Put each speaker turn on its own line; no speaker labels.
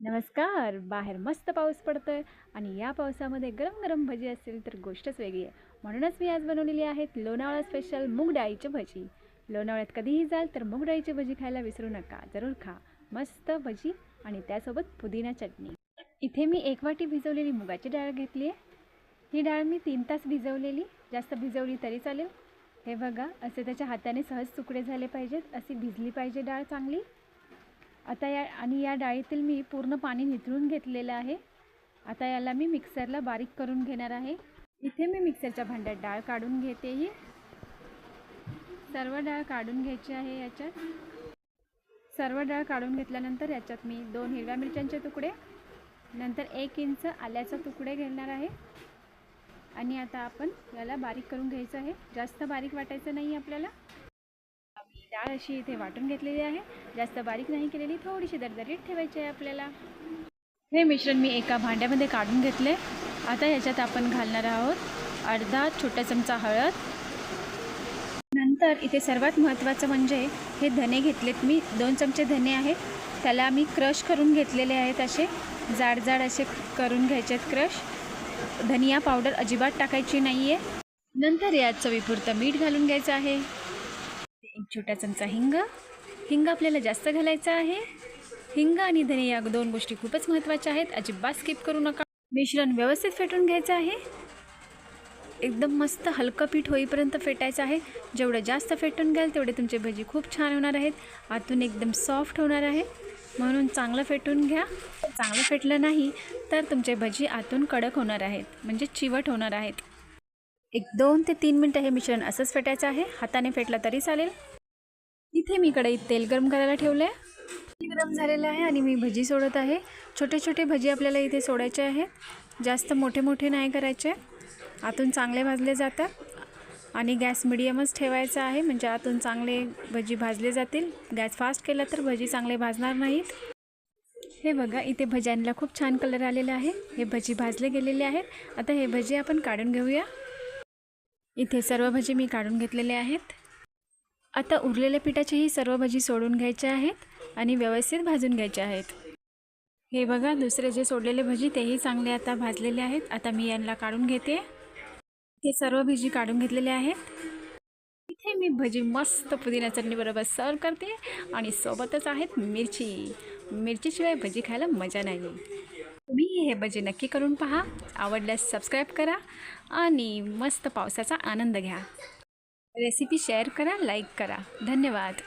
नमस्कार. बाहेर मस्त पाऊस पडतोय आणि या पावसामध्ये गरम गरम भजी असेल तर गोष्टच वेगळी आहे. म्हणूनच मी आज बनवलेली आहेत लोणावळा स्पेशल मूग डाळीची भजी. लोणावळ्यात कधीही जाल तर मूग डाळीची भजी खायला विसरू नका. जरूर खा. मस्त भजी आणि त्यासोबत पुदिना चटणी. इथे मी 1 वाटी भिजवलेली मुगाची डाळ घेतली आहे. ही डाळ मी 3 तास भिजवलेली. जास्त भिजवली तरी चालेल. हे बघा, असे त्याच्या हाताने सहज तुकडे झाले पाहिजेत, अशी भिजली पाहिजे डाळ चांगली. आता या डाळीतील मी पूर्ण पाणी निथळून घेतलेलं आहे. आता याला मी मिक्सरला बारीक करून घेणार आहे. इथे मी मिक्सरच्या भांड्यात डाळ काढून घेते. ही सर्व डाळ काढून घ्यायची आहे. याच्यात सर्व डाळ काढून घेतल्यानंतर याच्यात मी 2 हिरव्या मिरच्यांचे तुकडे, नंतर 1 इंच आल्याचा तुकडे घेणार आहे. आणि आता आपण याला बारीक करून घ्यायचं आहे. जास्त बारीक वाटायचं नाही आपल्याला. डाळ अशी इथे वाटून घेतलेली आहे. जास्त बारीक नाही केलेली, थोडीशी दरदरीत ठेवायची आहे आपल्याला. हे मिश्रण मी एका भांड्यामध्ये काढून घेतले. आता याच्यात आपण घालणार आहोत अर्धा छोटा चमचा हळद. नंतर इथे सर्वात महत्त्वाचं म्हणजे हे धने घेतलेत मी. 2 चमचे धने आहेत. त्याला मी क्रश करून घेतलेले आहेत. असे जाड जाड असे करून घ्यायचे आहेत क्रश. धनिया पावडर अजिबात टाकायची नाही आहे. नंतर यात चवीपुरतं मीठ घालून घ्यायचं आहे. 1 छोटा चमचा हिंग आपल्याला जास्त घालायचा आहे. हिंग आणि धने या 2 गोष्टी खूपच महत्त्वाच्या आहेत. अजिबात स्किप करू नका. मिश्रण व्यवस्थित फेटून घ्यायचं आहे. एकदम मस्त हलकं पीठ होईपर्यंत फेटायचं आहे. जेवढं जास्त फेटून घ्याल तेवढे तुमचे भजी खूप छान होणार आहेत. आतून एकदम सॉफ्ट होणार आहे. म्हणून चांगलं फेटून घ्या. चांगलं फेटलं नाही तर तुमचे भजी आतून कडक होणार आहेत, म्हणजे चिवट होणार आहेत. 2 ते 3 मिनटं हे मिश्रण असंच फेटायचं आहे. हाताने फेटलं तरी चालेल. इथे मी कढईत तेल गरम करायला ठेवलं आहे. तेल गरम झालेलं आहे आणि मी भजी सोडत आहे. छोटे छोटे भजी आपल्याला इथे सोडायचे आहेत. जास्त मोठे मोठे नाही करायचे. आतून चांगले भाजले जातात. आणि गॅस मिडियमच ठेवायचा आहे, म्हणजे आतून चांगले भजी भाजले जातील. गॅस फास्ट केला तर भजी चांगले भाजणार नाहीत. हे बघा, इथे भज्यांना खूप छान कलर आलेला आहे. हे भजी भाजले गेलेले आहेत. आता हे भजी आपण काढून घेऊया. इथे सर्व भजी मी काढून घेतलेले आहेत. आता उरलेल्या पिठाचेही सर्व भजी सोडून घ्यायचे आहेत आणि व्यवस्थित भाजून घ्यायचे आहेत. हे बघा, दुसरे जे सोडलेले भजी तेही चांगले आता भाजलेले आहेत. आता मी यांना काढून घेते. ते सर्व भजी काढून घेतलेले आहेत. इथे मी भजी मस्त पुदिना चटणी बरोबर सर्व करते आणि सोबतच आहेत मिरची. मिरचीशिवाय भजी खायला मजा नाही. तुम्ही हे भजी नक्की करून पहा. आवडल्यास सबस्क्राईब करा आणि मस्त पावसाचा आनंद घ्या. रेसिपी शेअर करा, लाईक करा. धन्यवाद.